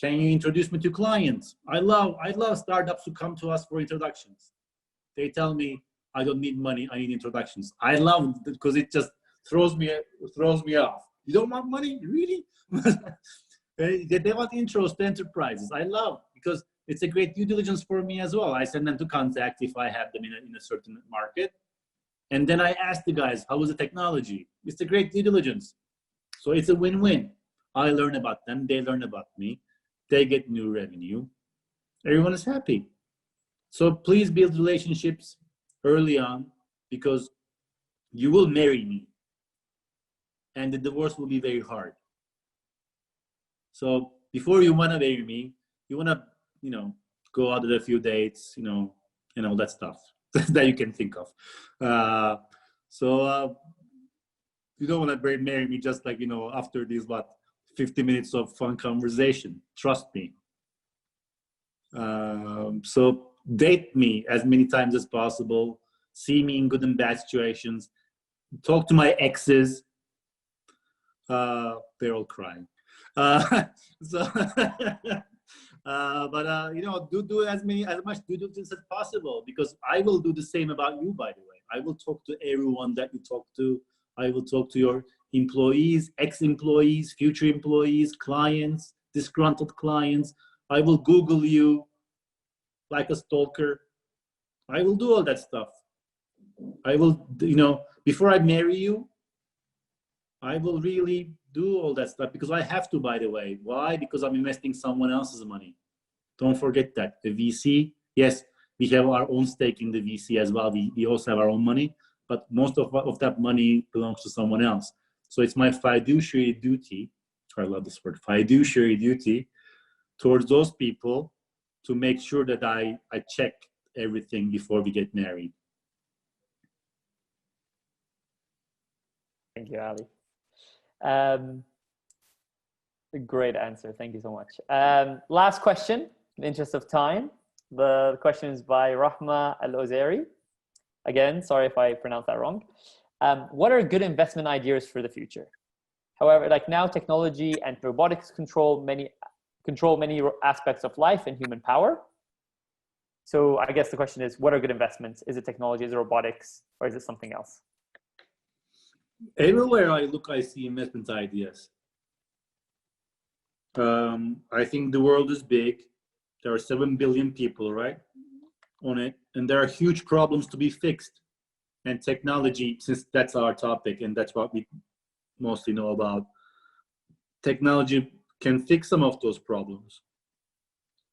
Can you introduce me to clients? I love startups who come to us for introductions. They tell me, I don't need money, I need introductions. I love it because it just throws me off. You don't want money? Really? They want intros to enterprises. I love, because it's a great due diligence for me as well. I send them to contact if I have them in a certain market. And then I ask the guys, how is the technology? It's a great due diligence. So it's a win-win. I learn about them, they learn about me, they get new revenue. Everyone is happy. So please build relationships early on, because you will marry me and the divorce will be very hard. So before you want to marry me, you want to, go out on a few dates, and all that stuff that you can think of. So you don't want to marry me just like, after these, 50 minutes of fun conversation. Trust me. So date me as many times as possible. See me in good and bad situations. Talk to my exes. They're all crying. Do as much due diligence as possible, because I will do the same about you, by the way. I will talk to everyone that you talk to. I will talk to your employees, ex-employees, future employees, clients, disgruntled clients. I will Google you like a stalker. I will do all that stuff. I will, before I marry you, I will really do all that stuff, because I have to, by the way. Why? Because I'm investing someone else's money. Don't forget that. The VC, yes, we have our own stake in the VC as well. We also have our own money, but most of that money belongs to someone else. So it's my fiduciary duty, I love this word, fiduciary duty, towards those people to make sure that I check everything before we get married. Thank you, Ali. Great answer. Thank you so much. Last question, in the interest of time. The question is by Rahma Al-Ozeri. Again, sorry if I pronounced that wrong. What are good investment ideas for the future? However, like now, technology and robotics control many aspects of life and human power. So I guess the question is, what are good investments? Is it technology, is it robotics, or is it something else? Everywhere I look, I see investment ideas. I think the world is big. There are 7 billion people, right? on it, and there are huge problems to be fixed. And technology, since that's our topic and that's what we mostly know about, technology can fix some of those problems.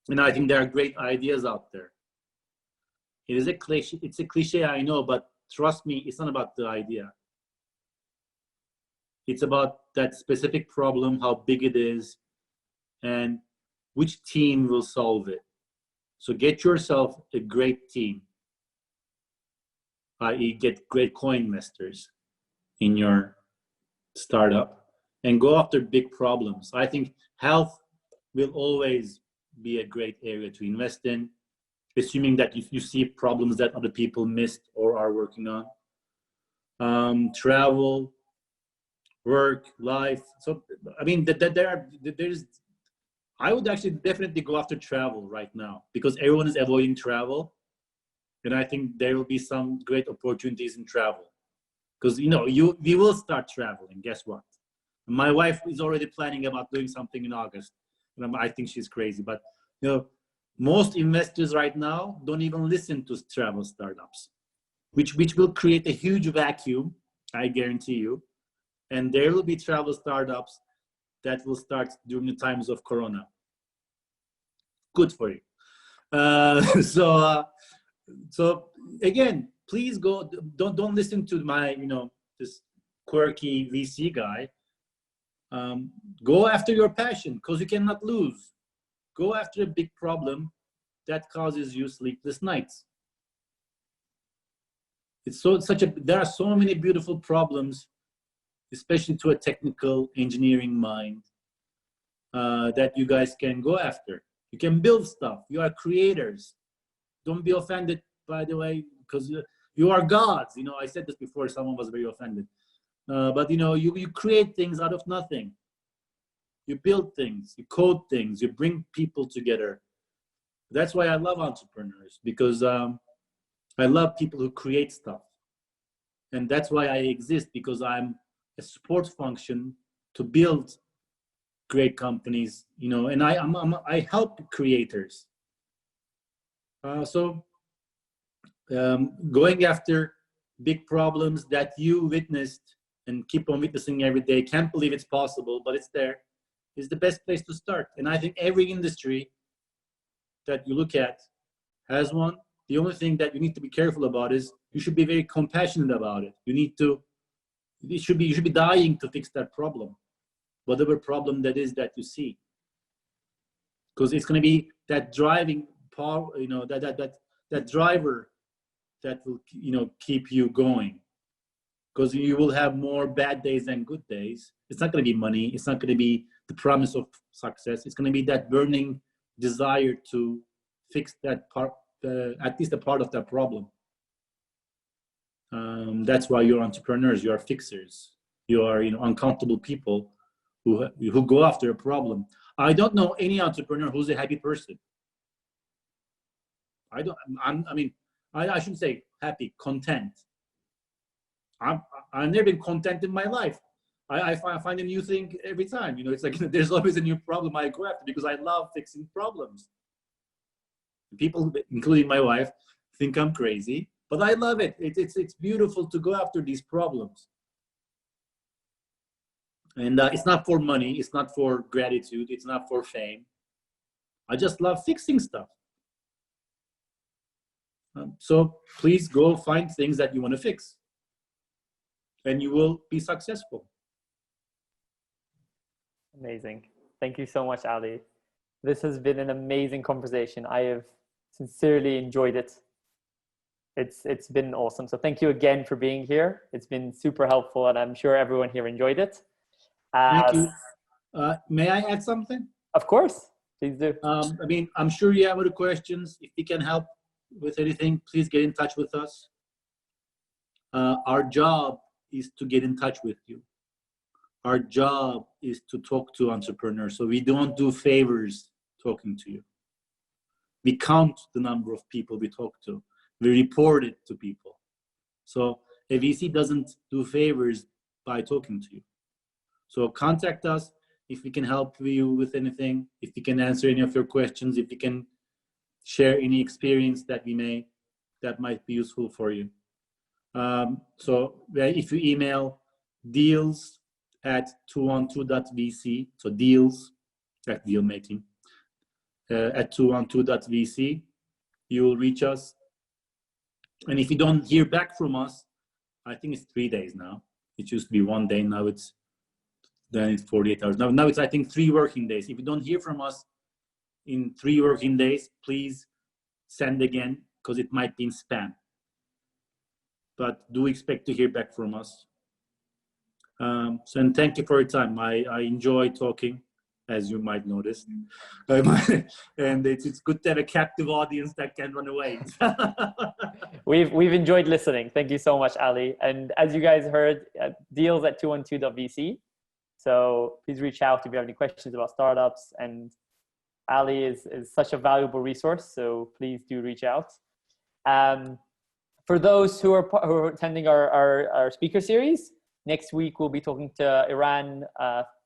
And I think there are great ideas out there. It is a cliche, it's a cliche, I know, but trust me, it's not about the idea. It's about that specific problem, how big it is, and which team will solve it. So get yourself a great team, i.e. get great co-investors in your startup and go after big problems. I think health will always be a great area to invest in, assuming that you see problems that other people missed or are working on. Travel, work, life. So, I mean, there's, I would actually definitely go after travel right now because everyone is avoiding travel. And I think there will be some great opportunities in travel. Because, you know, we will start traveling. Guess what? My wife is already planning about doing something in August. And I think she's crazy. But, you know, most investors right now don't even listen to travel startups, which will create a huge vacuum, I guarantee you. And there will be travel startups that will start during the times of Corona. Good for you. So again, please go. Don't listen to my, you know, this quirky VC guy. Go after your passion because you cannot lose. Go after a big problem that causes you sleepless nights. There are so many beautiful problems, especially to a technical engineering mind, that you guys can go after. You can build stuff. You are creators. Don't be offended, by the way, because you are gods. You know, I said this before, someone was very offended. But, you know, you create things out of nothing. You build things, you code things, you bring people together. That's why I love entrepreneurs, because I love people who create stuff. And that's why I exist, because I'm a support function to build great companies, you know, and I help creators. Going after big problems that you witnessed and keep on witnessing every day, can't believe it's possible, but it's there, is the best place to start. And I think every industry that you look at has one. The only thing that you need to be careful about is you should be very compassionate about it. You should be dying to fix that problem, whatever problem that is that you see, because it's going to be that driving power, you know, that driver that will, you know, keep you going. Because you will have more bad days than good days. It's not going to be money. It's not going to be the promise of success. It's going to be that burning desire to fix that part, at least a part of that problem. That's why you're entrepreneurs. You are fixers. You are, you know, uncountable people who go after a problem. I don't know any entrepreneur who's a happy person. I shouldn't say happy, content. I've never been content in my life. I find a new thing every time. You know, it's like there's always a new problem I go after because I love fixing problems. People, including my wife, think I'm crazy, but I love it. It's beautiful to go after these problems. And it's not for money. It's not for gratitude. It's not for fame. I just love fixing stuff. So please go find things that you want to fix, and you will be successful. Amazing. Thank you so much, Ali. This has been an amazing conversation. I have sincerely enjoyed it. It's been awesome. So thank you again for being here. It's been super helpful, and I'm sure everyone here enjoyed it. Thank you. May I add something? Of course, please do. I mean, I'm sure you have other questions. If we can help with anything, please get in touch with us. Our job is to get in touch with you. Our job is to talk to entrepreneurs. So we don't do favors talking to you. We count the number of people we talk to. We report it to people. So a VC doesn't do favors by talking to you. So contact us if we can help you with anything, if we can answer any of your questions, if we can share any experience that might be useful for you. So if you email deals@212.vc, so deals, like deal making, at 212.vc, you will reach us. And if you don't hear back from us, I think it's 3 days now. It used to be 1 day, now it's 48 hours. Now it's, I think, 3 working days. If you don't hear from us in 3 working days, please send again, because it might be in spam. But do expect to hear back from us. And thank you for your time. I enjoy talking, as you might notice. And it's good to have a captive audience that can run away. We've enjoyed listening. Thank you so much, Ali. And as you guys heard, deals@212.vc. So please reach out if you have any questions about startups. And Ali is such a valuable resource, so please do reach out. For those who are attending our speaker series, next week we'll be talking to Iran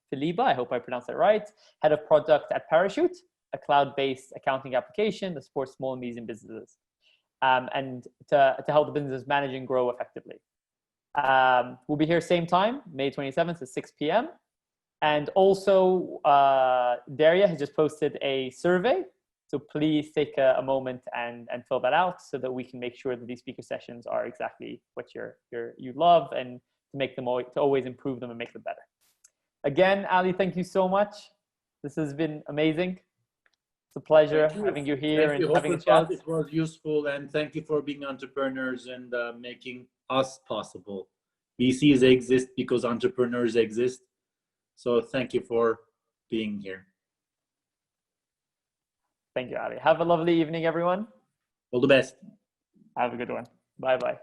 Filiba, I hope I pronounced that right, head of product at Parachute, a cloud-based accounting application that supports small and medium businesses, and to help the businesses manage and grow effectively. We'll be here same time, May 27th at 6 p.m. And also, Daria has just posted a survey. So please take a moment and fill that out so that we can make sure that these speaker sessions are exactly what you love, and to make them to always improve them and make them better. Again, Ali, thank you so much. This has been amazing. It's a pleasure having you here and having a chat. It was useful, and thank you for being entrepreneurs and making us possible. VCs exist because entrepreneurs exist. So thank you for being here. Thank you, Ali. Have a lovely evening, everyone. All the best. Have a good one. Bye-bye.